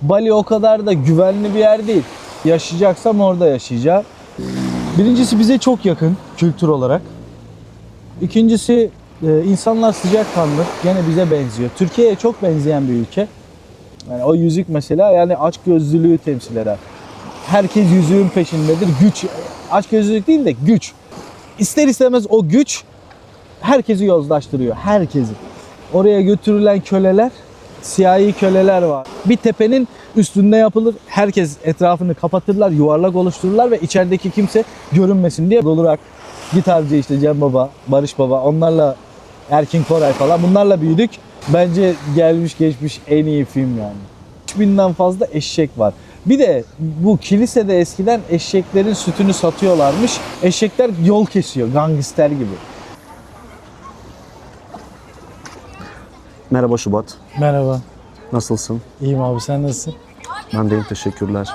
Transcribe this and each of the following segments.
Bali o kadar da güvenli bir yer değil. Yaşayacaksam orada yaşayacağım. Birincisi bize çok yakın kültür olarak. İkincisi insanlar sıcakkanlı. Gene bize benziyor. Türkiye'ye çok benzeyen bir ülke. Yani o yüzük mesela yani açgözlülüğü temsil eder. Herkes yüzüğün peşindedir. Güç, açgözlülük değil de güç. İster istemez o güç herkesi yozlaştırıyor. Herkesi. Oraya götürülen köleler, siyahi köleler var. Bir tepenin üstünde yapılır. Herkes etrafını kapatırlar, yuvarlak oluştururlar ve içerideki kimse görünmesin diye olarak gitarcı işte Cem Baba, Barış Baba, onlarla Erkin Koray falan bunlarla büyüdük. Bence gelmiş geçmiş en iyi film yani. 3000'den fazla eşek var. Bir de bu kilisede eskiden eşeklerin sütünü satıyorlarmış. Eşekler yol kesiyor, gangster gibi. Merhaba Şubat. Merhaba. Nasılsın? İyiyim abi, sen nasılsın? Ben deyim, teşekkürler.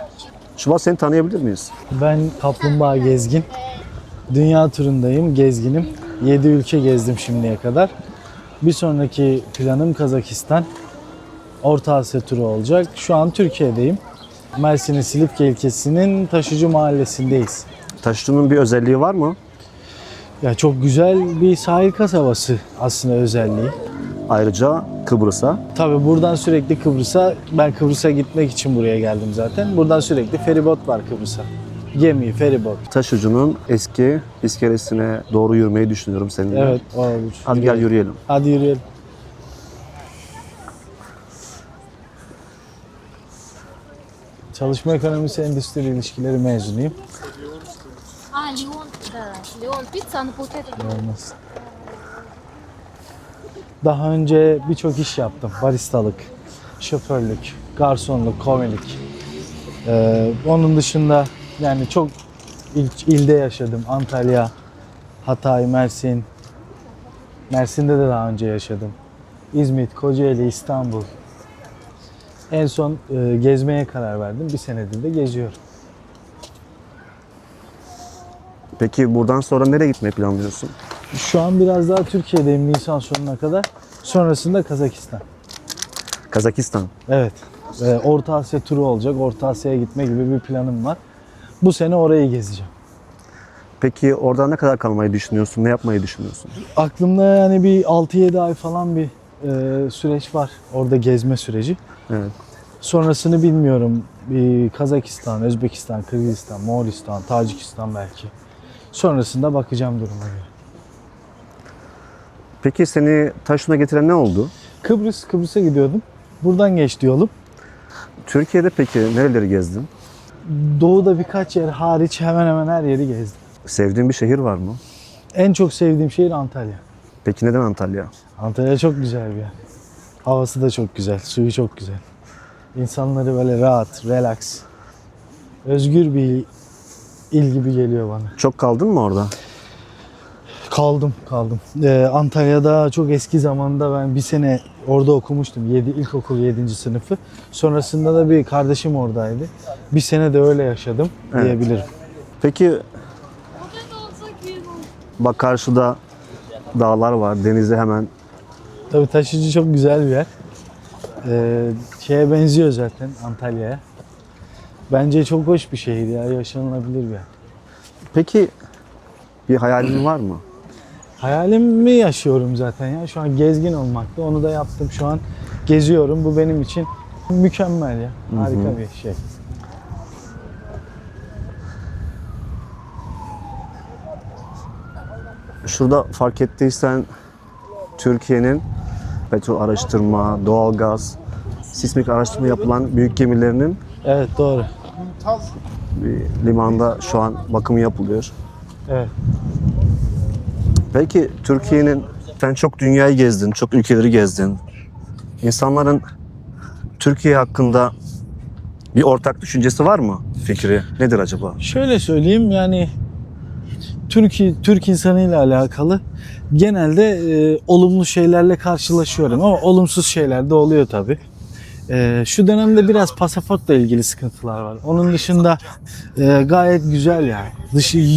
Şubat, seni tanıyabilir miyiz? Ben Kaplumbağa Gezgin. Dünya turundayım, gezginim. 7 ülke gezdim şimdiye kadar. Bir sonraki planım Kazakistan. Orta Asya turu olacak. Şu an Türkiye'deyim. Mersin'in Silifke ilçesinin Taşucu mahallesindeyiz. Taşlı'nın bir özelliği var mı? Ya çok güzel bir sahil kasabası aslında özelliği. Ayrıca Kıbrıs'a. Tabii buradan sürekli Kıbrıs'a, ben Kıbrıs'a gitmek için buraya geldim zaten. Buradan sürekli feribot var Kıbrıs'a. Gemi, feribot. Taşucu'nun eski iskelesine doğru yürümeyi düşünüyorum seninle. Evet, olur. Hadi gel yürüyelim. Hadi yürüyelim. Çalışma ekonomisi endüstri ilişkileri mezunuyum. Leon, da. Leon pizza, nu puteți. Olmaz. Daha önce birçok iş yaptım. Baristalık, şoförlük, garsonluk, komilik. Onun dışında yani çok ilde yaşadım. Antalya, Hatay, Mersin. Mersin'de de daha önce yaşadım. İzmit, Kocaeli, İstanbul. En son gezmeye karar verdim. Bir senedir de geziyorum. Peki buradan sonra nereye gitmeyi planlıyorsun? Şu an biraz daha Türkiye'deyim Nisan sonuna kadar. Sonrasında Kazakistan. Kazakistan. Evet. Orta Asya turu olacak. Orta Asya'ya gitme gibi bir planım var. Bu sene orayı gezeceğim. Peki orada ne kadar kalmayı düşünüyorsun? Ne yapmayı düşünüyorsun? Aklımda yani bir 6-7 ay falan bir süreç var. Orada gezme süreci. Evet. Sonrasını bilmiyorum. Bir Kazakistan, Özbekistan, Kırgızistan, Moğolistan, Tacikistan belki. Sonrasında bakacağım duruma göre. Peki seni Taşlı'na getiren ne oldu? Kıbrıs'a gidiyordum. Buradan geçti yolum. Türkiye'de peki nereleri gezdin? Doğuda birkaç yer hariç hemen hemen her yeri gezdim. Sevdiğin bir şehir var mı? En çok sevdiğim şehir Antalya. Peki neden Antalya? Antalya çok güzel bir yer. Havası da çok güzel, suyu çok güzel. İnsanları böyle rahat, relax, özgür bir il gibi geliyor bana. Çok kaldın mı orada? Kaldım. Antalya'da çok eski zamanda ben bir sene orada okumuştum. İlkokul 7. sınıfı. Sonrasında da bir kardeşim oradaydı. Bir sene de öyle yaşadım diyebilirim. Peki bak karşıda dağlar var, denize hemen. Tabii Taşucu çok güzel bir yer. Şeye benziyor zaten Antalya'ya. Bence çok hoş bir şehir ya, yaşanılabilir bir yer. Peki bir hayalin var mı? Hayalimi yaşıyorum zaten ya. Şu an gezgin olmakta. Onu da yaptım. Şu an geziyorum. Bu benim için mükemmel ya. Harika bir şey. Şurada fark ettiysen Türkiye'nin petrol araştırma, doğalgaz, sismik araştırma yapılan büyük gemilerinin Evet, doğru. bir limanda şu an bakımı yapılıyor. Evet. Peki Türkiye'nin, sen çok dünyayı gezdin, çok ülkeleri gezdin. İnsanların Türkiye hakkında bir ortak düşüncesi var mı? Fikri nedir acaba? Şöyle söyleyeyim yani Türk insanıyla alakalı genelde olumlu şeylerle karşılaşıyorum ama olumsuz şeyler de oluyor tabii. Şu dönemde biraz pasaportla ilgili sıkıntılar var. Onun dışında gayet güzel yani.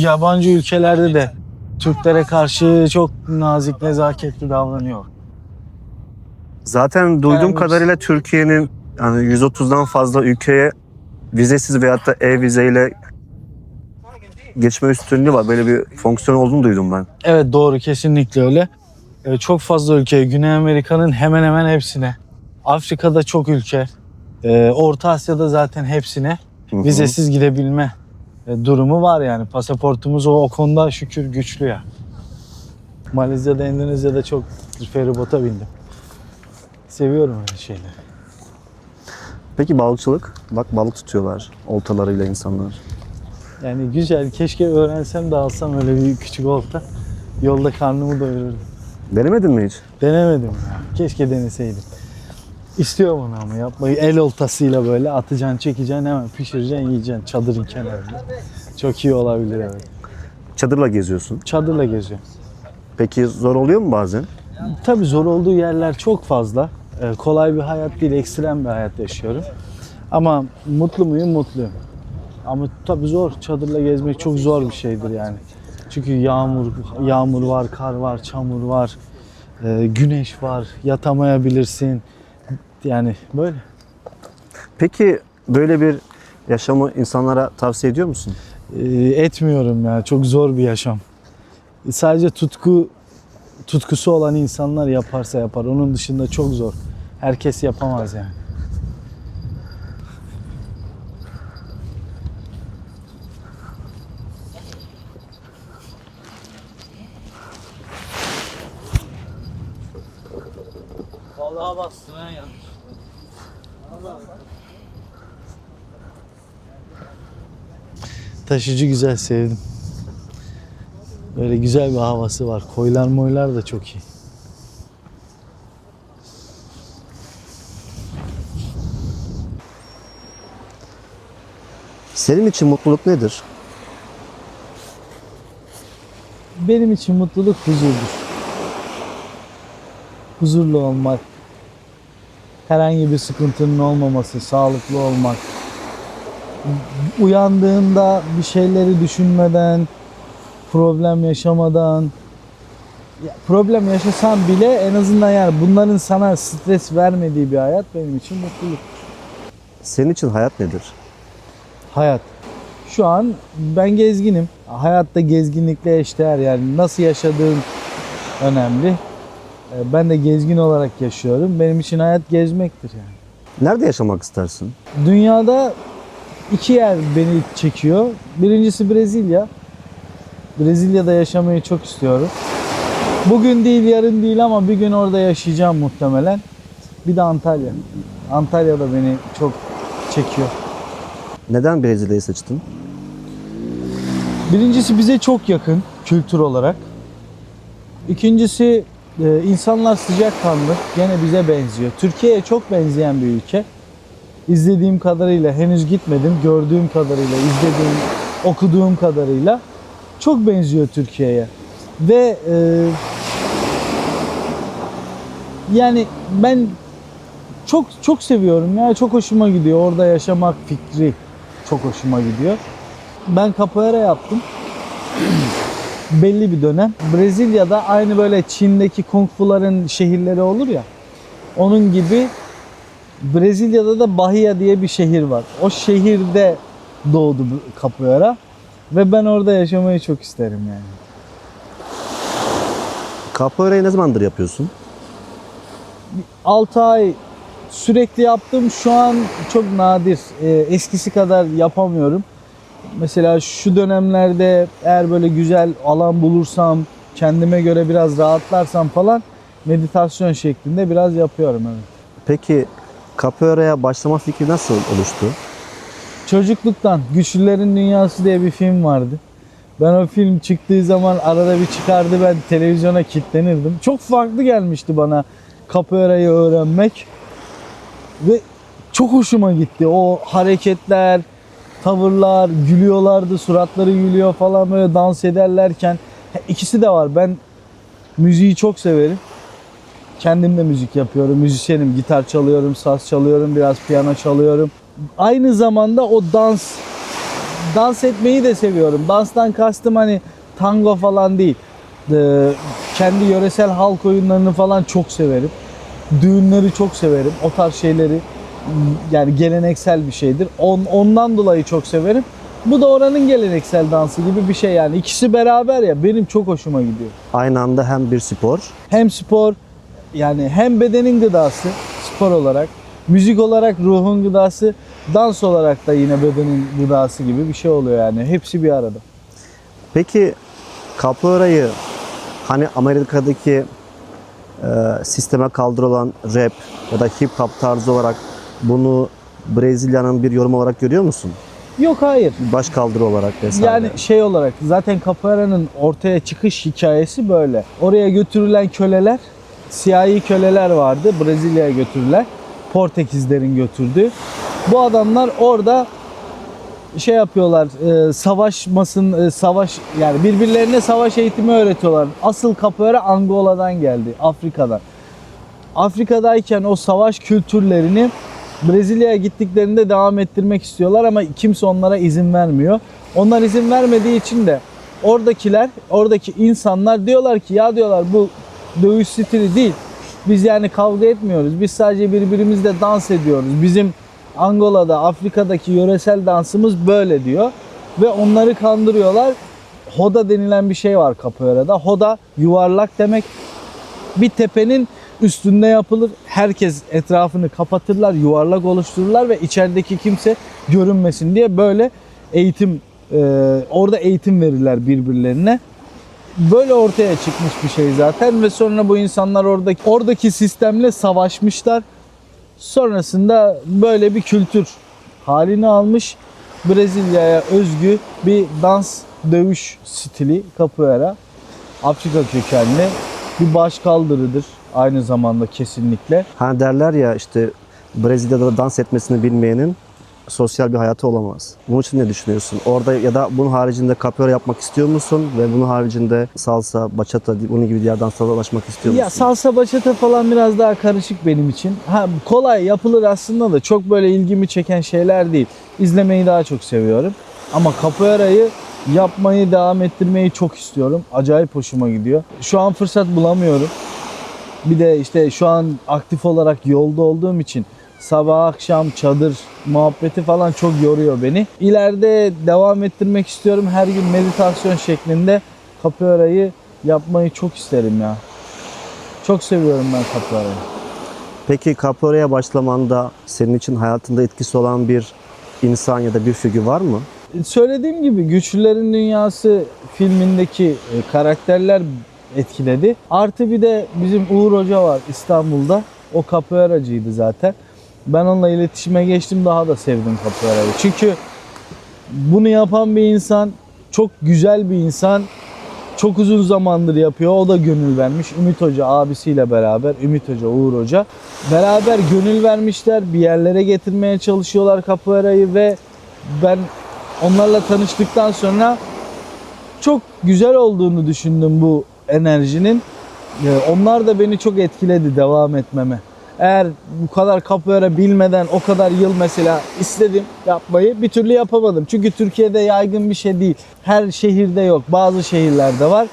Yabancı ülkelerde de Türklere karşı çok nazik, nezaketli davranıyor. Zaten duyduğum Herhangi bir- kadarıyla Türkiye'nin yani 130'dan fazla ülkeye vizesiz veyahut da e-vizeyle geçme üstünlüğü var. Böyle bir fonksiyon olduğunu duydum ben. Evet, doğru, kesinlikle öyle. Çok fazla ülkeye, Güney Amerika'nın hemen hemen hepsine, Afrika'da çok ülke, Orta Asya'da zaten hepsine Hı hı. vizesiz gidebilme durumu var yani. Pasaportumuz o konuda şükür güçlü ya. Malezya'da, Endonezya'da çok feribota bindim. Seviyorum öyle şeyleri. Peki balıkçılık? Bak balık tutuyorlar oltalarıyla insanlar. Yani güzel, keşke öğrensem de alsam öyle bir küçük olta. Yolda karnımı doyururdum. Denemedin mi hiç? Denemedim ya. Keşke deneseydim. İstiyorum onu ama yapmayı. El oltasıyla böyle atacaksın, çekeceksin, hemen pişireceksin, yiyeceksin çadırın kenarında. Çok iyi olabilir, evet. Çadırla geziyorsun. Çadırla geziyorum. Peki zor oluyor mu bazen? Tabii zor olduğu yerler çok fazla. Kolay bir hayat değil, ekstrem bir hayat yaşıyorum. Ama mutlu muyum? Mutluyum. Ama tabii zor. Çadırla gezmek çok zor bir şeydir yani. Çünkü yağmur var, kar var, çamur var, güneş var, yatamayabilirsin. Yani böyle. Peki böyle bir yaşamı insanlara tavsiye ediyor musun? Etmiyorum ya. Çok zor bir yaşam. Sadece tutkusu olan insanlar yaparsa yapar. Onun dışında çok zor. Herkes yapamaz yani. Vallahi bastın ha yanlış. Taşıcı güzel, sevdim. Böyle güzel bir havası var. Koylar moylar da çok iyi. Senin için mutluluk nedir? Benim için mutluluk huzurdur. Huzurlu olmak, herhangi bir sıkıntının olmaması, sağlıklı olmak, uyandığında bir şeyleri düşünmeden, problem yaşamadan, problem yaşasan bile en azından yani bunların sana stres vermediği bir hayat benim için mutluluk. Senin için hayat nedir? Hayat. Şu an ben gezginim. Hayatta gezginlikle eşdeğer, yani nasıl yaşadığın önemli. Ben de gezgin olarak yaşıyorum. Benim için hayat gezmektir yani. Nerede yaşamak istersin? Dünyada iki yer beni çekiyor. Birincisi Brezilya. Brezilya'da yaşamayı çok istiyorum. Bugün değil, yarın değil ama bir gün orada yaşayacağım muhtemelen. Bir de Antalya. Antalya da beni çok çekiyor. Neden Brezilya'yı seçtin? Birincisi bize çok yakın kültür olarak. İkincisi insanlar sıcakkanlı. Gene bize benziyor. Türkiye'ye çok benzeyen bir ülke. İzlediğim kadarıyla, henüz gitmedim. Gördüğüm kadarıyla, izlediğim, okuduğum kadarıyla çok benziyor Türkiye'ye. Ve yani ben çok seviyorum ya. Çok hoşuma gidiyor. Orada yaşamak fikri çok hoşuma gidiyor. Ben capoeira yaptım. Belli bir dönem. Brezilya'da aynı böyle Çin'deki kung fu'ların şehirleri olur ya. Onun gibi Brezilya'da da Bahia diye bir şehir var. O şehirde doğdu capoeira ve ben orada yaşamayı çok isterim yani. Capoeira'yı ne zamandır yapıyorsun? 6 ay sürekli yaptım. Şu an çok nadir. Eskisi kadar yapamıyorum. Mesela şu dönemlerde eğer böyle güzel alan bulursam, kendime göre biraz rahatlarsam falan meditasyon şeklinde biraz yapıyorum, evet. Peki Capoeira'ya başlama fikri nasıl oluştu? Çocukluktan Güçlülerin Dünyası diye bir film vardı. Ben o film çıktığı zaman arada bir çıkardı, ben televizyona kilitlenirdim. Çok farklı gelmişti bana capoeira'yı öğrenmek. Ve çok hoşuma gitti. O hareketler, tavırlar, gülüyorlardı, suratları gülüyor falan, böyle dans ederlerken. İkisi de var. Ben müziği çok severim. Kendim de müzik yapıyorum. Müzisyenim. Gitar çalıyorum, saz çalıyorum, biraz piyano çalıyorum. Aynı zamanda o dans etmeyi de seviyorum. Danstan kastım hani tango falan değil. Kendi yöresel halk oyunlarını falan çok severim. Düğünleri çok severim. O tarz şeyleri Yani geleneksel bir şeydir. Ondan dolayı çok severim. Bu da oranın geleneksel dansı gibi bir şey yani. İkisi beraber ya benim çok hoşuma gidiyor. Aynı anda hem bir spor, Hem spor yani hem bedenin gıdası spor olarak, müzik olarak ruhun gıdası, dans olarak da yine bedenin gıdası gibi bir şey oluyor yani. Hepsi bir arada. peki capoeira'yı hani Amerika'daki sisteme kaldırılan rap ya da hip hop tarzı olarak bunu Brezilya'nın bir yorum olarak görüyor musun? Yok hayır. Baş kaldırı olarak vesaire. Yani şey olarak zaten capoeira'nın ortaya çıkış hikayesi böyle. Oraya götürülen köleler, siyahi köleler vardı. Brezilya'ya götürüler. Portekizlerin götürdüğü. Bu adamlar orada şey yapıyorlar, savaş yani birbirlerine savaş eğitimi öğretiyorlar. Asıl capoeira Angola'dan geldi, Afrika'dan. Afrika'dayken o savaş kültürlerini Brezilya'ya gittiklerinde devam ettirmek istiyorlar ama kimse onlara izin vermiyor. Onlar izin vermediği için de oradaki insanlar diyorlar ki ya diyorlar bu dövüş stili değil. Biz yani kavga etmiyoruz. Biz sadece birbirimizle dans ediyoruz. Bizim Angola'da, Afrika'daki yöresel dansımız böyle diyor. Ve onları kandırıyorlar. Hoda denilen bir şey var capoeira'da. Hoda yuvarlak demek. Bir tepenin üstünde yapılır. Herkes etrafını kapatırlar, yuvarlak oluştururlar ve içerideki kimse görünmesin diye böyle orada eğitim verirler birbirlerine. Böyle ortaya çıkmış bir şey zaten ve sonra bu insanlar oradaki sistemle savaşmışlar. Sonrasında böyle bir kültür halini almış. Brezilya'ya özgü bir dans dövüş stili capoeira. Afrika kökenli bir başkaldırıdır aynı zamanda kesinlikle. Hani derler ya işte Brezilya'da dans etmesini bilmeyenin sosyal bir hayatı olamaz. Bunun için ne düşünüyorsun? Orada ya da bunun haricinde capoeira yapmak istiyor musun? Ve bunun haricinde salsa, bachata, bunun gibi diğer danslara ulaşmak istiyor musun? Ya salsa bachata falan biraz daha karışık benim için. Kolay yapılır aslında da çok böyle ilgimi çeken şeyler değil. İzlemeyi daha çok seviyorum. Ama capoeira'yı yapmayı devam ettirmeyi çok istiyorum. Acayip hoşuma gidiyor. Şu an fırsat bulamıyorum. Bir de işte şu an aktif olarak yolda olduğum için sabah akşam çadır muhabbeti falan çok yoruyor beni. İleride devam ettirmek istiyorum. Her gün meditasyon şeklinde capoeira'yı yapmayı çok isterim ya. Çok seviyorum ben capoeira'yı. Peki capoeira'ya başlamanda senin için hayatında etkisi olan bir insan ya da bir figür var mı? Söylediğim gibi Güçlülerin Dünyası filmindeki karakterler etkiledi. Artı bir de bizim Uğur Hoca var İstanbul'da. O capoeiracıydı zaten. Ben onunla iletişime geçtim, daha da sevdim capoeira'yı. Çünkü bunu yapan bir insan, çok güzel bir insan, çok uzun zamandır yapıyor. O da gönül vermiş. Ümit Hoca abisiyle beraber, Ümit Hoca, Uğur Hoca. Beraber gönül vermişler. Bir yerlere getirmeye çalışıyorlar capoeira'yı ve ben onlarla tanıştıktan sonra çok güzel olduğunu düşündüm bu enerjinin. Onlar da beni çok etkiledi devam etmeme. Eğer bu kadar capoeira bilmeden o kadar yıl mesela istedim yapmayı, bir türlü yapamadım. Çünkü Türkiye'de yaygın bir şey değil. Her şehirde yok. Bazı şehirlerde var.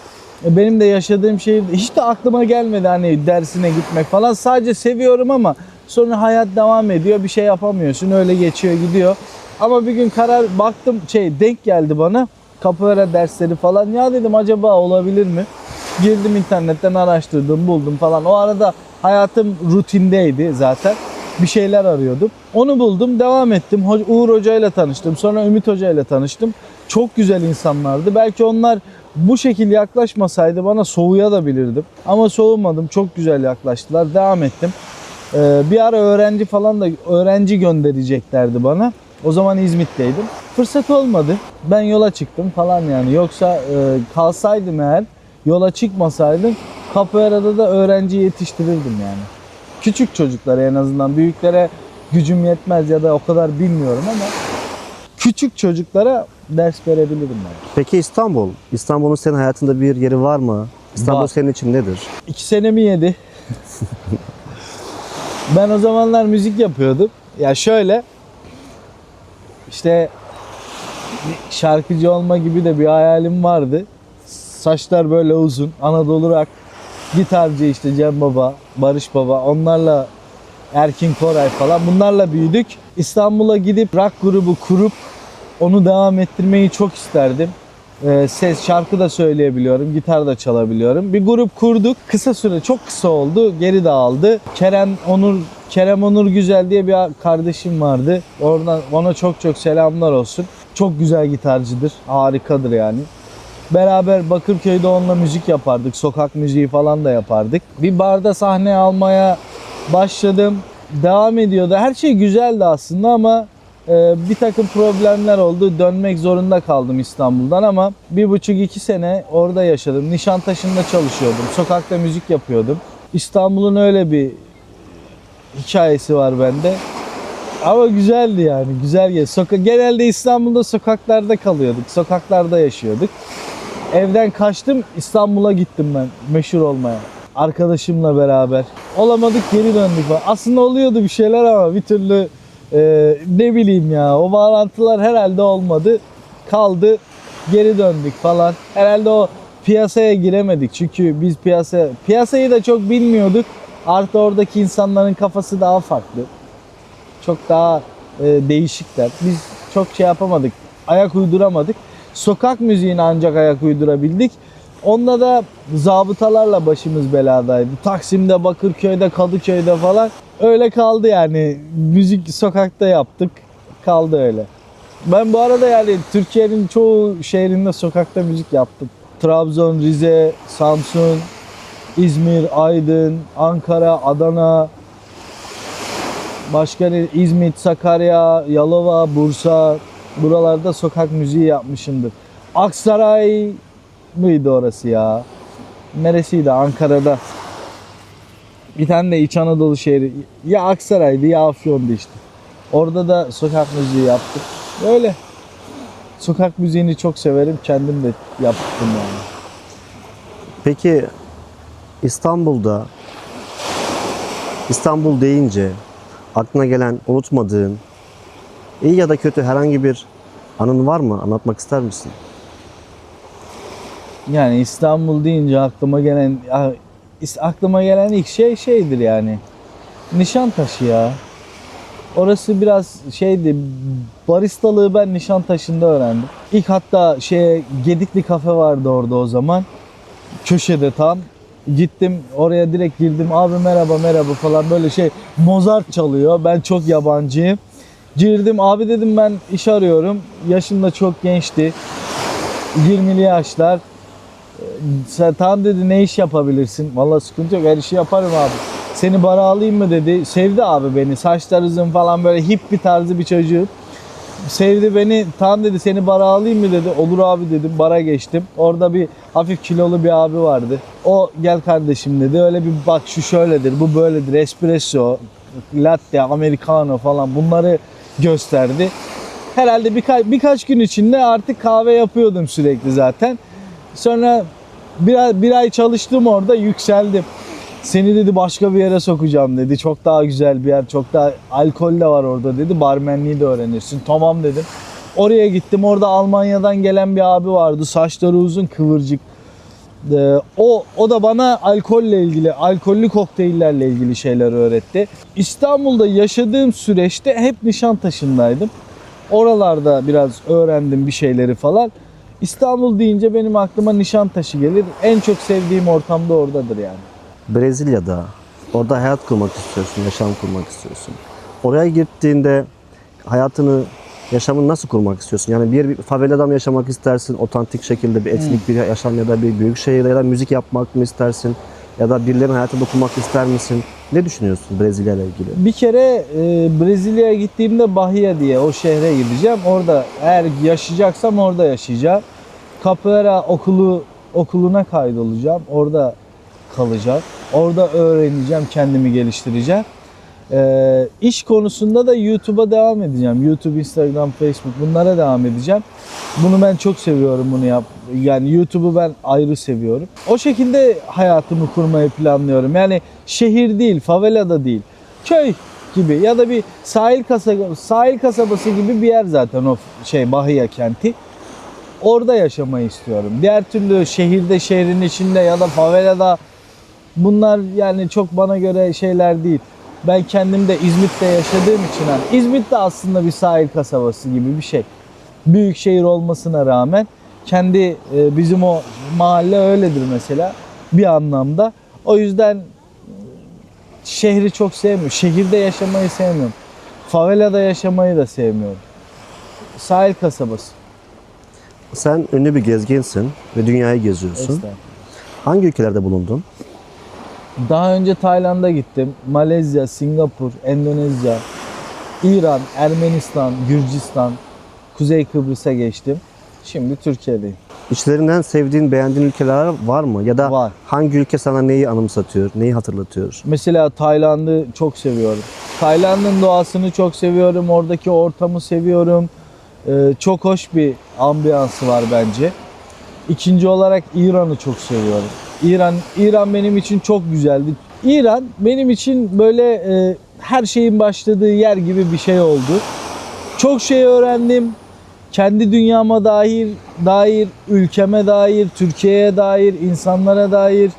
Benim de yaşadığım şehirde hiç de aklıma gelmedi hani dersine gitmek falan. Sadece seviyorum ama sonra hayat devam ediyor. Bir şey yapamıyorsun. Öyle geçiyor gidiyor. Ama bir gün baktım denk geldi bana. Capoeira dersleri falan. Ya dedim acaba olabilir mi? Girdim internetten araştırdım, buldum falan. O arada hayatım rutindeydi zaten. Bir şeyler arıyordum. Onu buldum, devam ettim. Uğur Hoca ile tanıştım. Sonra Ümit Hoca ile tanıştım. Çok güzel insanlardı. Belki onlar bu şekilde yaklaşmasaydı bana soğuyabilirdim. Ama soğumadım. Çok güzel yaklaştılar. Devam ettim. Bir ara öğrenci göndereceklerdi bana. O zaman İzmit'teydim. Fırsat olmadı. Ben yola çıktım falan yani. Yoksa kalsaydım eğer, yola çıkmasaydım capoeira'da da öğrenci yetiştirirdim yani. Küçük çocuklara en azından, büyüklere gücüm yetmez ya da o kadar bilmiyorum ama küçük çocuklara ders verebilirim yani. Peki İstanbul? İstanbul'un senin hayatında bir yeri var mı? İstanbul Var. senin için nedir? 2 senemi yedi. Ben o zamanlar müzik yapıyordum. Ya şöyle işte şarkıcı olma gibi de bir hayalim vardı. Saçlar böyle uzun, Anadolu rock, gitarcı işte Cem Baba, Barış Baba, onlarla Erkin Koray falan bunlarla büyüdük. İstanbul'a gidip rock grubu kurup onu devam ettirmeyi çok isterdim. Şarkı da söyleyebiliyorum, gitar da çalabiliyorum. Bir grup kurduk. Kısa süre, çok kısa oldu. Geri dağıldı. Kerem Onur Güzel diye bir kardeşim vardı. Oradan ona çok çok selamlar olsun. Çok güzel gitarcıdır. Harikadır yani. Beraber Bakırköy'de onunla müzik yapardık. Sokak müziği falan da yapardık. Bir barda sahne almaya başladım. Devam ediyordu. Her şey güzeldi aslında ama bir takım problemler oldu. Dönmek zorunda kaldım İstanbul'dan ama 1,5-2 sene orada yaşadım. Nişantaşı'nda çalışıyordum. Sokakta müzik yapıyordum. İstanbul'un öyle bir hikayesi var bende. Ama güzeldi yani. Güzel. Genelde İstanbul'da sokaklarda kalıyorduk. Sokaklarda yaşıyorduk. Evden kaçtım, İstanbul'a gittim ben meşhur olmaya. Arkadaşımla beraber. Olamadık, geri döndük falan. Aslında oluyordu bir şeyler ama bir türlü ne bileyim ya, o bağlantılar herhalde olmadı. Kaldı, geri döndük falan. Herhalde o piyasaya giremedik çünkü biz piyasayı da çok bilmiyorduk. Artı oradaki insanların kafası daha farklı. Çok daha değişikler. Biz çok şey yapamadık, ayak uyduramadık. Sokak müziğine ancak ayak uydurabildik. Onda da zabıtalarla başımız beladaydı. Taksim'de, Bakırköy'de, Kadıköy'de falan. Öyle kaldı yani. Müzik sokakta yaptık. Kaldı öyle. Ben bu arada yani Türkiye'nin çoğu şehrinde sokakta müzik yaptım. Trabzon, Rize, Samsun, İzmir, Aydın, Ankara, Adana, başka ne? İzmit, Sakarya, Yalova, Bursa. Buralarda sokak müziği yapmışımdır. Aksaray mıydı orası ya? Neresiydi? Ankara'da. Bir tane de İç Anadolu şehri. Ya Aksaray'dı ya Afyon'du işte. Orada da sokak müziği yaptık. Öyle. Sokak müziğini çok severim. Kendim de yaptım yani. Peki İstanbul deyince aklına gelen, unutmadığın, iyi ya da kötü herhangi bir anın var mı? Anlatmak ister misin? Yani İstanbul deyince aklıma gelen ilk şey şeydir yani. Nişantaşı ya. Orası biraz şeydi. Baristalığı ben Nişantaşı'nda öğrendim. İlk hatta Gedikli kafe vardı orada o zaman. Köşede tam. Gittim oraya, direkt girdim. Abi merhaba falan böyle Mozart çalıyor. Ben çok yabancıyım. Girdim, abi dedim ben iş arıyorum. Yaşım da çok gençti. 20'li yaşlar. Sen tamam dedi, ne iş yapabilirsin? Vallahi sıkıntı yok, her işi yaparım abi. Seni bara alayım mı dedi. Sevdi abi beni. Saçlar uzun falan, böyle hip bir tarzı bir çocuğum. Sevdi beni. Tamam dedi, seni bara alayım mı dedi. Olur abi dedim. Bara geçtim. Orada bir hafif kilolu bir abi vardı. O gel kardeşim dedi. Öyle bir bak, şu şöyledir, bu böyledir. Espresso, latte, americano falan bunları gösterdi. Herhalde birkaç gün içinde artık kahve yapıyordum sürekli zaten. Sonra bir ay çalıştım orada, yükseldim. Seni dedi başka bir yere sokacağım dedi. Çok daha güzel bir yer, çok daha alkol de var orada dedi. Barmenliği de öğrenirsin. Tamam dedim. Oraya gittim. Orada Almanya'dan gelen bir abi vardı. Saçları uzun, kıvırcık. O da bana alkolle ilgili, alkollü kokteyllerle ilgili şeyler öğretti. İstanbul'da yaşadığım süreçte hep Nişantaşı'ndaydım. Oralarda biraz öğrendim bir şeyleri falan. İstanbul deyince benim aklıma Nişantaşı gelir. En çok sevdiğim ortam da oradadır yani. Brezilya'da, orada hayat kurmak istiyorsun, yaşam kurmak istiyorsun. Oraya gittiğinde hayatını, yaşamını nasıl kurmak istiyorsun? Yani bir favelada mı yaşamak istersin, otantik şekilde bir etnik bir yaşam, ya da bir büyük şehirde, ya da müzik yapmak mı istersin? Ya da birilerinin hayatına dokunmak ister misin? Ne düşünüyorsun Brezilya ile ilgili? Bir kere Brezilya'ya gittiğimde Bahia diye o şehre gideceğim. Orada eğer yaşayacaksam orada yaşayacağım. Capoeira okuluna kaydolacağım. Orada kalacağım. Orada öğreneceğim, kendimi geliştireceğim. İş konusunda da YouTube'a devam edeceğim. YouTube, Instagram, Facebook, bunlara devam edeceğim. Bunu ben çok seviyorum, Yani YouTube'u ben ayrı seviyorum. O şekilde hayatımı kurmayı planlıyorum. Yani şehir değil, favelada değil. Köy gibi ya da bir sahil kasabası gibi bir yer zaten o Bahia kenti. Orada yaşamayı istiyorum. Diğer türlü şehrin içinde ya da favelada, bunlar yani çok bana göre şeyler değil. Ben kendim de İzmit'te yaşadığım için İzmit de aslında bir sahil kasabası gibi bir şey. Büyük şehir olmasına rağmen kendi bizim o mahalle öyledir mesela bir anlamda. O yüzden şehri çok sevmiyorum. Şehirde yaşamayı sevmiyorum. Favelada yaşamayı da sevmiyorum. Sahil kasabası. Sen ünlü bir gezginsin ve dünyayı geziyorsun. Estağfurullah. Hangi ülkelerde bulundun? Daha önce Tayland'a gittim. Malezya, Singapur, Endonezya, İran, Ermenistan, Gürcistan, Kuzey Kıbrıs'a geçtim. Şimdi Türkiye'deyim. İçlerinden sevdiğin, beğendiğin ülkeler var mı? Ya da Var. hangi ülke sana neyi anımsatıyor, neyi hatırlatıyor? Mesela Tayland'ı çok seviyorum. Tayland'ın doğasını çok seviyorum. Oradaki ortamı seviyorum. Çok hoş bir ambiyansı var bence. İkinci olarak İran'ı çok seviyorum. İran benim için çok güzeldi. İran benim için böyle her şeyin başladığı yer gibi bir şey oldu. Çok şey öğrendim. Kendi dünyama dair, ülkeme dair, Türkiye'ye dair, insanlara dair,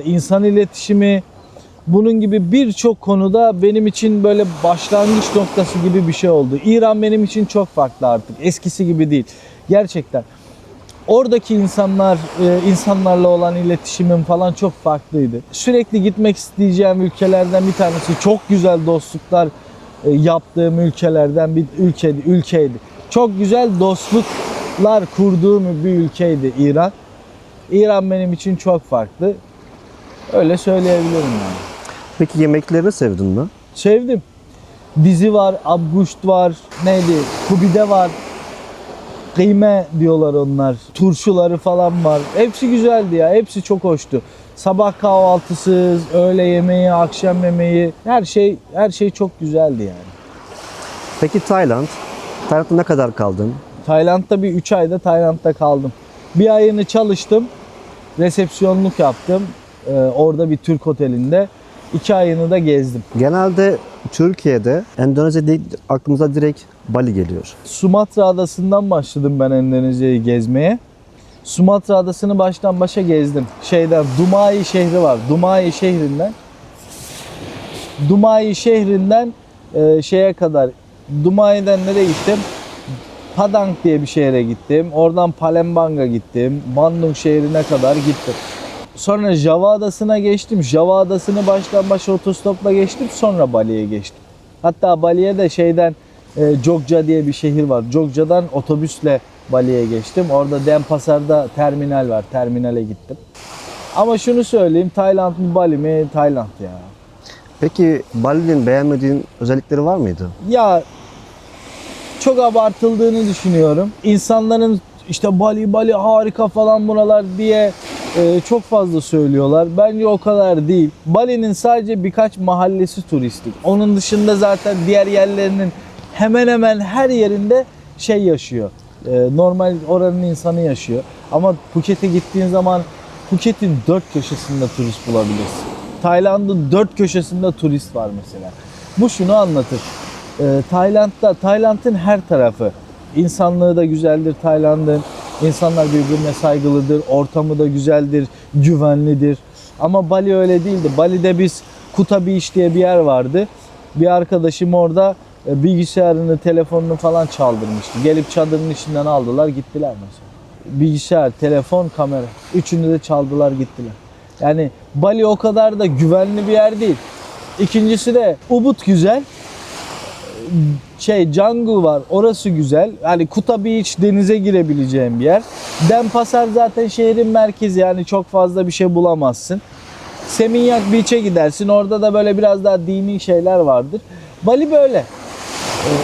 insan iletişimi, bunun gibi birçok konuda benim için böyle başlangıç noktası gibi bir şey oldu. İran benim için çok farklı artık. Eskisi gibi değil. Gerçekten. Oradaki insanlarla olan iletişimim falan çok farklıydı. Sürekli gitmek isteyeceğim ülkelerden bir tanesi. Çok güzel dostluklar yaptığım ülkelerden bir ülkeydi. Çok güzel dostluklar kurduğum bir ülkeydi İran. İran benim için çok farklı. Öyle söyleyebilirim yani. Peki yemeklerini sevdin mi? Sevdim. Dizi var, abguşt var, neydi? Kubide var. Kıyme diyorlar onlar. Turşuları falan var. Hepsi güzeldi ya. Hepsi çok hoştu. Sabah kahvaltısı, öğle yemeği, akşam yemeği, her şey çok güzeldi yani. Peki Tayland'da ne kadar kaldın? Tayland'da bir 3 ayda Tayland'da kaldım. Bir ayını çalıştım. Resepsiyonluk yaptım. Orada bir Türk otelinde. 2 ayını da gezdim. Genelde Türkiye'de Endonezya değil, aklımıza direkt Bali geliyor. Sumatra Adası'ndan başladım ben Endonezya'yı gezmeye. Sumatra Adası'nı baştan başa gezdim. Dumai şehri var. Dumai şehrinden şeye kadar, Dumai'den nereye gittim? Padang diye bir şehre gittim. Oradan Palembang'a gittim. Bandung şehrine kadar gittim. Sonra Java Adası'na geçtim. Java Adası'nı baştan başa otostopla geçtim. Sonra Bali'ye geçtim. Hatta Bali'ye de Jogja diye bir şehir var. Jogja'dan otobüsle Bali'ye geçtim. Orada Denpasar'da terminal var. Terminale gittim. Ama şunu söyleyeyim. Tayland mı Bali mi? Tayland ya. Peki Bali'nin beğenmediğin özellikleri var mıydı? Ya çok abartıldığını düşünüyorum. İnsanların işte Bali harika falan buralar diye çok fazla söylüyorlar. Bence o kadar değil. Bali'nin sadece birkaç mahallesi turistik. Onun dışında zaten diğer yerlerinin hemen hemen her yerinde yaşıyor. Normal oranın insanı yaşıyor. Ama Phuket'e gittiğin zaman Phuket'in 4 köşesinde turist bulabilirsin. Tayland'ın 4 köşesinde turist var mesela. Bu şunu anlatır. Tayland'ın her tarafı. İnsanlığı da güzeldir Tayland'ın. İnsanlar birbirine saygılıdır. Ortamı da güzeldir. Güvenlidir. Ama Bali öyle değildi. Bali'de biz Kuta Beach diye bir yer vardı. Bir arkadaşım orada bilgisayarını, telefonunu falan çaldırmıştı. Gelip çadırın içinden aldılar gittiler mesela. Bilgisayar, telefon, kamera. Üçünü de çaldılar gittiler. Yani Bali o kadar da güvenli bir yer değil. İkincisi de Ubud güzel. Canggu var. Orası güzel. Yani Kuta Beach denize girebileceğim bir yer. Denpasar zaten şehrin merkezi. Yani çok fazla bir şey bulamazsın. Seminyak Beach'e gidersin. Orada da böyle biraz daha dini şeyler vardır. Bali böyle.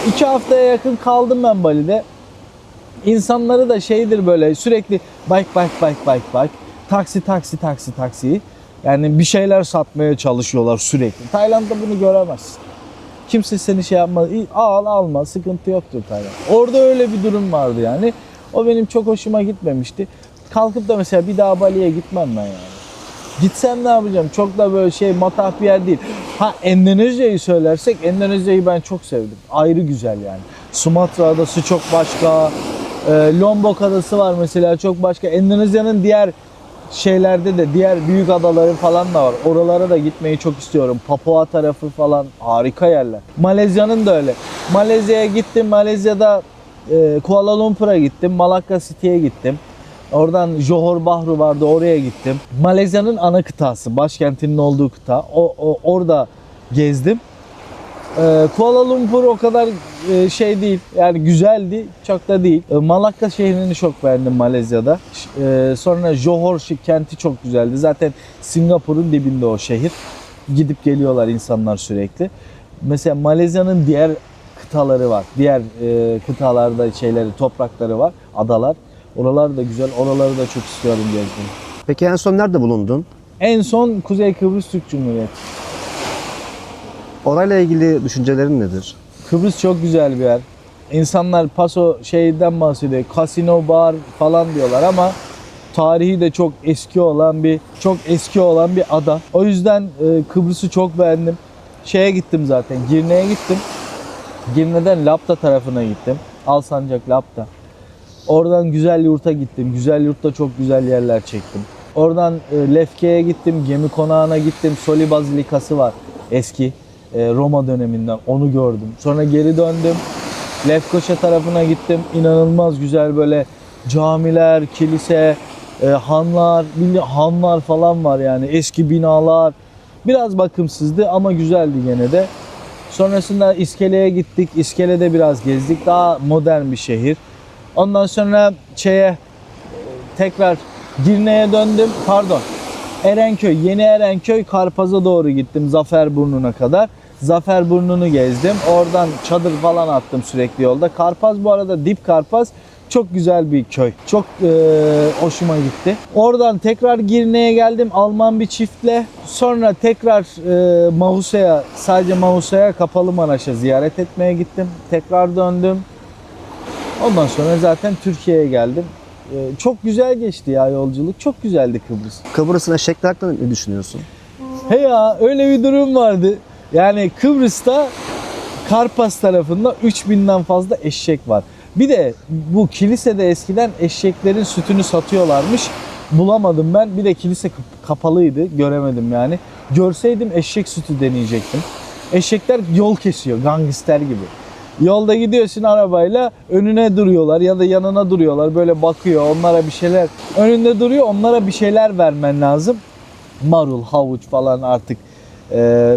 2 haftaya yakın kaldım ben Bali'de. İnsanları da böyle sürekli bike. Taksi. Yani bir şeyler satmaya çalışıyorlar sürekli. Tayland'da bunu göremezsin. Kimse seni yapmaz. Alma sıkıntı yoktur Tayland. Orada öyle bir durum vardı yani. O benim çok hoşuma gitmemişti. Kalkıp da mesela bir daha Bali'ye gitmem ben yani. Gitsem ne yapacağım? Çok da böyle matah bir yer değil. Endonezya'yı söylersek Endonezya'yı ben çok sevdim. Ayrı güzel yani. Sumatra Adası çok başka. Lombok Adası var mesela çok başka. Endonezya'nın diğer şeylerde de diğer büyük adaları falan da var. Oralara da gitmeyi çok istiyorum. Papua tarafı falan harika yerler. Malezya'nın da öyle. Malezya'ya gittim. Malezya'da Kuala Lumpur'a gittim. Malacca City'ye gittim. Oradan Johor Bahru vardı, oraya gittim. Malezya'nın ana kıtası, başkentinin olduğu kıta. Orada gezdim. Kuala Lumpur o kadar şey değil, yani güzeldi, çok da değil. Malacca şehrini çok beğendim Malezya'da. Sonra Johor kenti çok güzeldi. Zaten Singapur'un dibinde o şehir. Gidip geliyorlar insanlar sürekli. Mesela Malezya'nın diğer kıtaları var. Diğer kıtalarda şeyleri, toprakları var, adalar. Oralar da güzel, oraları da çok istiyorum gezmeyi. Peki en son nerede bulundun? En son Kuzey Kıbrıs Türk Cumhuriyeti. Orayla ilgili düşüncelerin nedir? Kıbrıs çok güzel bir yer. İnsanlar paso şeyden bahsediyor, kasino, bar falan diyorlar ama tarihi de çok eski olan bir ada. O yüzden Kıbrıs'ı çok beğendim. Şeye gittim zaten, Girne'ye gittim. Girne'den Lapta tarafına gittim. Alsancak, Lapta. Oradan Güzel Yurt'a gittim. Güzel Yurt'ta çok güzel yerler çektim. Oradan Lefke'ye gittim, gemi konağına gittim. Soli Bazilikası var eski. Roma döneminden, onu gördüm. Sonra geri döndüm. Lefkoşa tarafına gittim. İnanılmaz güzel böyle camiler, kilise, hanlar falan var yani. Eski binalar. Biraz bakımsızdı ama güzeldi gene de. Sonrasında İskele'ye gittik. İskele'de biraz gezdik. Daha modern bir şehir. Ondan sonra tekrar Girne'ye döndüm. Erenköy, Yeni Erenköy, Karpaz'a doğru gittim Zaferburnu'na kadar. Zaferburnu'nu gezdim. Oradan çadır falan attım sürekli yolda. Karpaz bu arada, Dip Karpaz çok güzel bir köy. Çok hoşuma gitti. Oradan tekrar Girne'ye geldim Alman bir çiftle. Sonra tekrar Mahusa'ya, sadece Mahusa'ya, Kapalımanaş'a ziyaret etmeye gittim. Tekrar döndüm. Ondan sonra zaten Türkiye'ye geldim. Çok güzel geçti ya yolculuk. Çok güzeldi Kıbrıs. Kıbrıs'ın eşekler hakkında ne düşünüyorsun? He ya, öyle bir durum vardı. Yani Kıbrıs'ta Karpas tarafında 3000'den fazla eşek var. Bir de bu kilisede eskiden eşeklerin sütünü satıyorlarmış. Bulamadım ben. Bir de kilise kapalıydı. Göremedim yani. Görseydim eşek sütü deneyecektim. Eşekler yol kesiyor. Gangster gibi. Yolda gidiyorsun arabayla, önüne duruyorlar ya da yanına duruyorlar. Böyle bakıyor. Onlara bir şeyler önünde duruyor. Onlara bir şeyler vermen lazım. Marul, havuç falan artık.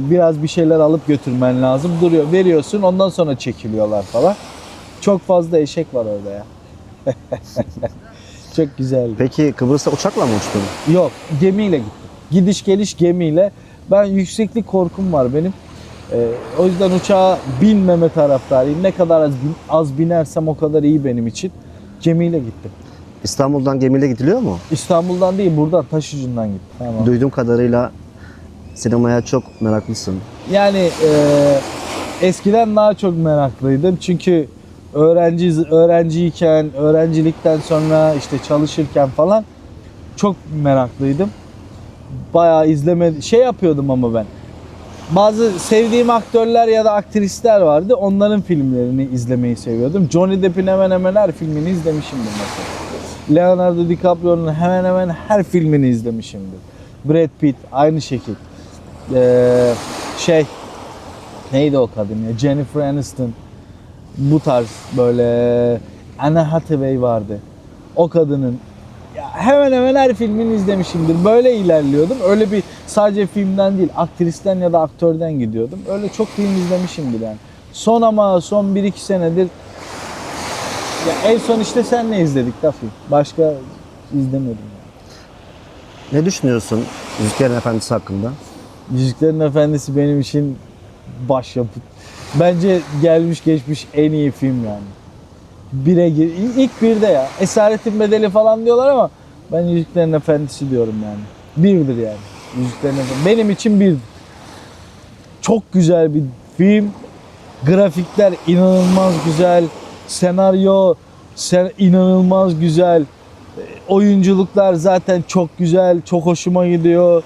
Biraz bir şeyler alıp götürmen lazım. Duruyor, veriyorsun, ondan sonra çekiliyorlar falan. Çok fazla eşek var orada ya. Çok güzel. Peki Kıbrıs'ta uçakla mı uçtun? Yok, gemiyle gittim. Gidiş geliş gemiyle. Ben yükseklik korkum var benim. O yüzden uçağa binmeme taraftarıyım. Ne kadar az binersem o kadar iyi benim için. Gemiyle gittim. İstanbul'dan gemiyle gidiliyor mu? İstanbul'dan değil, buradan Taşucu'ndan gittim. Tamam. Duyduğum kadarıyla sinemaya çok meraklısın. Yani eskiden daha çok meraklıydım. Çünkü öğrenciyken, öğrencilikten sonra işte çalışırken falan çok meraklıydım. Bayağı yapıyordum ama ben. Bazı sevdiğim aktörler ya da aktrisler vardı. Onların filmlerini izlemeyi seviyordum. Johnny Depp'in hemen hemen her filmini izlemişimdir mesela. Leonardo DiCaprio'nun hemen hemen her filmini izlemişimdir. Brad Pitt aynı şekil. Neydi o kadın ya? Jennifer Aniston. Bu tarz böyle Anne Hathaway vardı. O kadının hemen hemen her filmini izlemişimdir. Böyle ilerliyordum. Öyle bir sadece filmden değil, aktristen ya da aktörden gidiyordum. Öyle çok film izlemişimdir yani. Son 1-2 senedir ya en son işte senle izledik da film. Başka izlemedim yani. Ne düşünüyorsun Yüzüklerin Efendisi hakkında? Yüzüklerin Efendisi benim için başyapıt. Bence gelmiş geçmiş en iyi film yani. İlk birde ya. Esaretin Bedeli falan diyorlar ama ben Yüzüklerin Efendisi diyorum yani. Birdir yani. Yüzüklerin Efendisi. Benim için birdir. Çok güzel bir film. Grafikler inanılmaz güzel. Senaryo inanılmaz güzel. Oyunculuklar zaten çok güzel. Çok hoşuma gidiyor.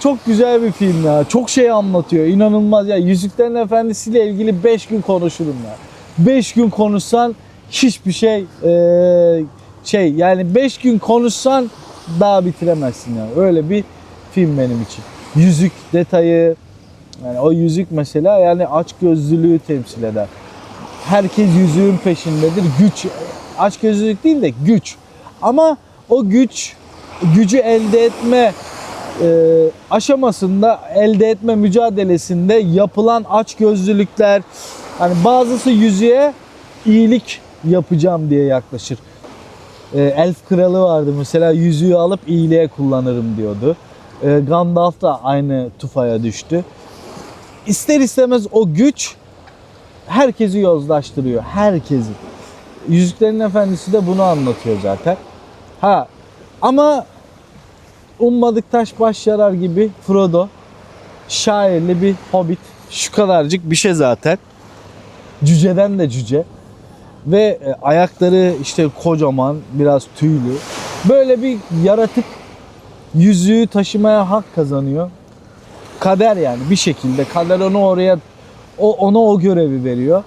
Çok güzel bir film ya. Çok şey anlatıyor. İnanılmaz ya. Yüzüklerin Efendisi ile ilgili 5 gün konuşurum ya. 5 gün konuşsan hiçbir şey yani 5 gün konuşsan daha bitiremezsin yani. Öyle bir film benim için. Yüzük detayı, yani o yüzük mesela yani açgözlülüğü temsil eder. Herkes yüzüğün peşindedir. Güç, açgözlülük değil de güç. Ama o gücü elde etme aşamasında, elde etme mücadelesinde yapılan açgözlülükler, hani bazısı yüzüğe iyilik yapacağım diye yaklaşır. Elf kralı vardı mesela, yüzüğü alıp iyiliğe kullanırım diyordu. Gandalf da aynı tufaya düştü. İster istemez o güç herkesi yozlaştırıyor. Herkesi. Yüzüklerin Efendisi de bunu anlatıyor zaten. Ama ummadık taş baş yarar gibi Frodo şairli bir hobbit. Şu kadarcık bir şey zaten. Cüceden de cüce. Ve ayakları işte kocaman, biraz tüylü. Böyle bir yaratık yüzüğü taşımaya hak kazanıyor. Kader yani, bir şekilde kader onu oraya, ona o görevi veriyor.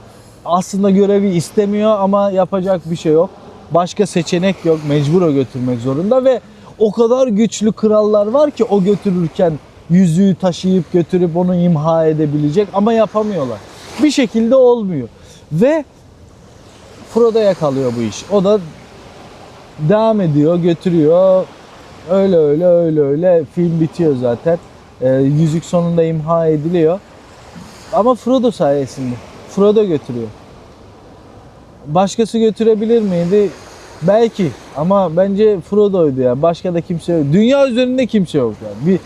Aslında görevi istemiyor ama yapacak bir şey yok. Başka seçenek yok. Mecbur o götürmek zorunda ve o kadar güçlü krallar var ki o götürürken yüzüğü taşıyıp götürüp onu imha edebilecek ama yapamıyorlar. Bir şekilde olmuyor. Ve Frodo'ya kalıyor bu iş. O da devam ediyor, götürüyor. Öyle film bitiyor zaten. Yüzük sonunda imha ediliyor. Ama Frodo sayesinde. Frodo götürüyor. Başkası götürebilir miydi? Belki. Ama bence Frodo'ydu ya. Başka da kimse yok. Dünya üzerinde kimse yok yani.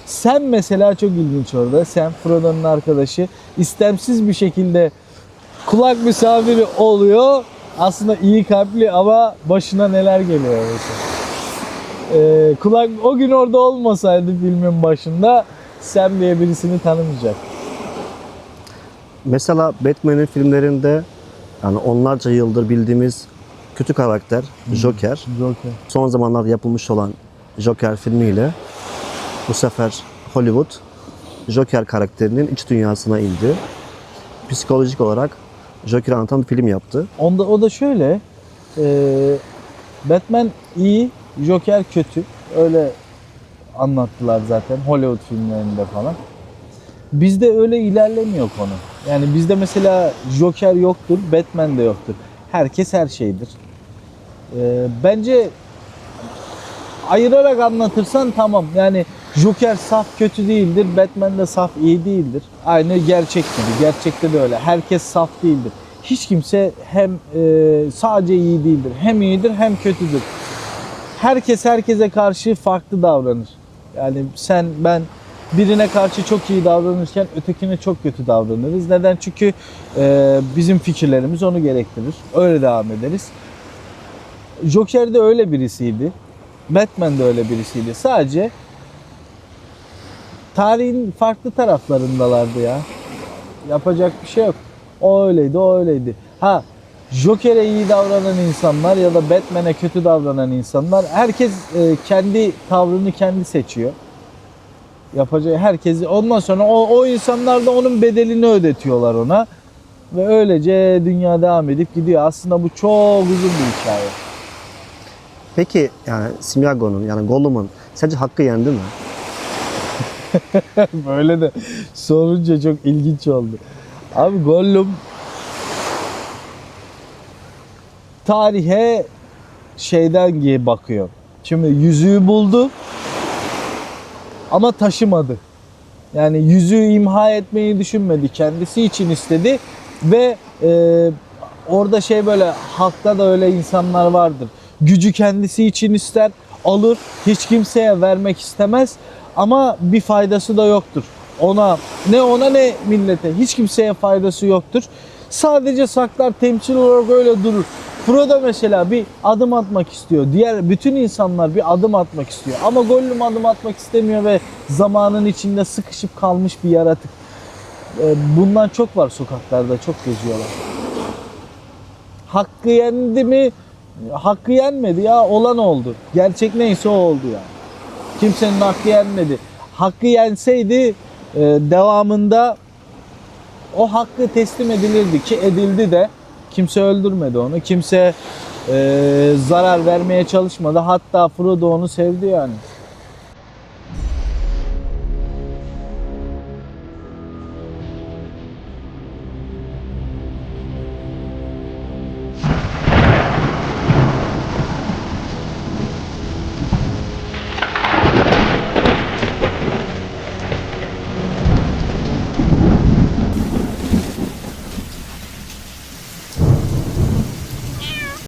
Sam mesela çok ilginç orada. Sam, Frodo'nun arkadaşı. İstemsiz bir şekilde kulak misafiri oluyor. Aslında iyi kalpli ama başına neler geliyor mesela. Kulak o gün orada olmasaydı filmin başında Sam diye birisini tanımayacak. Mesela Batman'in filmlerinde yani onlarca yıldır bildiğimiz kötü karakter Joker. Joker. Son zamanlarda yapılmış olan Joker filmiyle bu sefer Hollywood Joker karakterinin iç dünyasına indi. Psikolojik olarak Joker'i anlatan bir film yaptı. O da şöyle, Batman iyi, Joker kötü. Öyle anlattılar zaten Hollywood filmlerinde falan. Bizde öyle ilerlemiyor konu. Yani bizde mesela Joker yoktur, Batman de yoktur. Herkes her şeydir. Bence ayırarak anlatırsan tamam. Yani Joker saf kötü değildir, Batman de saf iyi değildir. Aynı gerçek gibi. Gerçekte de öyle. Herkes saf değildir. Hiç kimse hem sadece iyi değildir. Hem iyidir hem kötüdür. Herkes herkese karşı farklı davranır. Yani sen, ben birine karşı çok iyi davranırken ötekine çok kötü davranırız. Neden? Çünkü bizim fikirlerimiz onu gerektirir. Öyle devam ederiz. Joker de öyle birisiydi. Batman de öyle birisiydi. Sadece tarihin farklı taraflarındalardı ya. Yapacak bir şey yok. O öyleydi, o öyleydi. Joker'e iyi davranan insanlar ya da Batman'e kötü davranan insanlar, herkes kendi tavrını kendi seçiyor. Yapacağı herkesi, ondan sonra o insanlar da onun bedelini ödetiyorlar ona. Ve öylece dünya devam edip gidiyor. Aslında bu çok uzun bir hikaye. Peki yani Smeagol'un yani Gollum'un sence hakkı yendi mi? Böyle de sorunca çok ilginç oldu. Abi Gollum tarihe şeyden diye bakıyor. Şimdi yüzüğü buldu ama taşımadı. Yani yüzüğü imha etmeyi düşünmedi. Kendisi için istedi ve orada şey, böyle halkta da öyle insanlar vardır. Gücü kendisi için ister, alır, hiç kimseye vermek istemez ama bir faydası da yoktur. Ona ne millete, hiç kimseye faydası yoktur. Sadece saklar, temsil olarak öyle durur. Frodo mesela bir adım atmak istiyor. Diğer bütün insanlar bir adım atmak istiyor. Ama Gollum adım atmak istemiyor ve zamanın içinde sıkışıp kalmış bir yaratık. Bundan çok var sokaklarda, çok geziyorlar. Hakkı yendi mi? Hakkı yenmedi ya, olan oldu. Gerçek neyse o oldu yani. Kimsenin hakkı yenmedi. Hakkı yenseydi devamında o hakkı teslim edilirdi ki edildi de kimse öldürmedi onu. Kimse zarar vermeye çalışmadı. Hatta Frodo onu sevdi yani.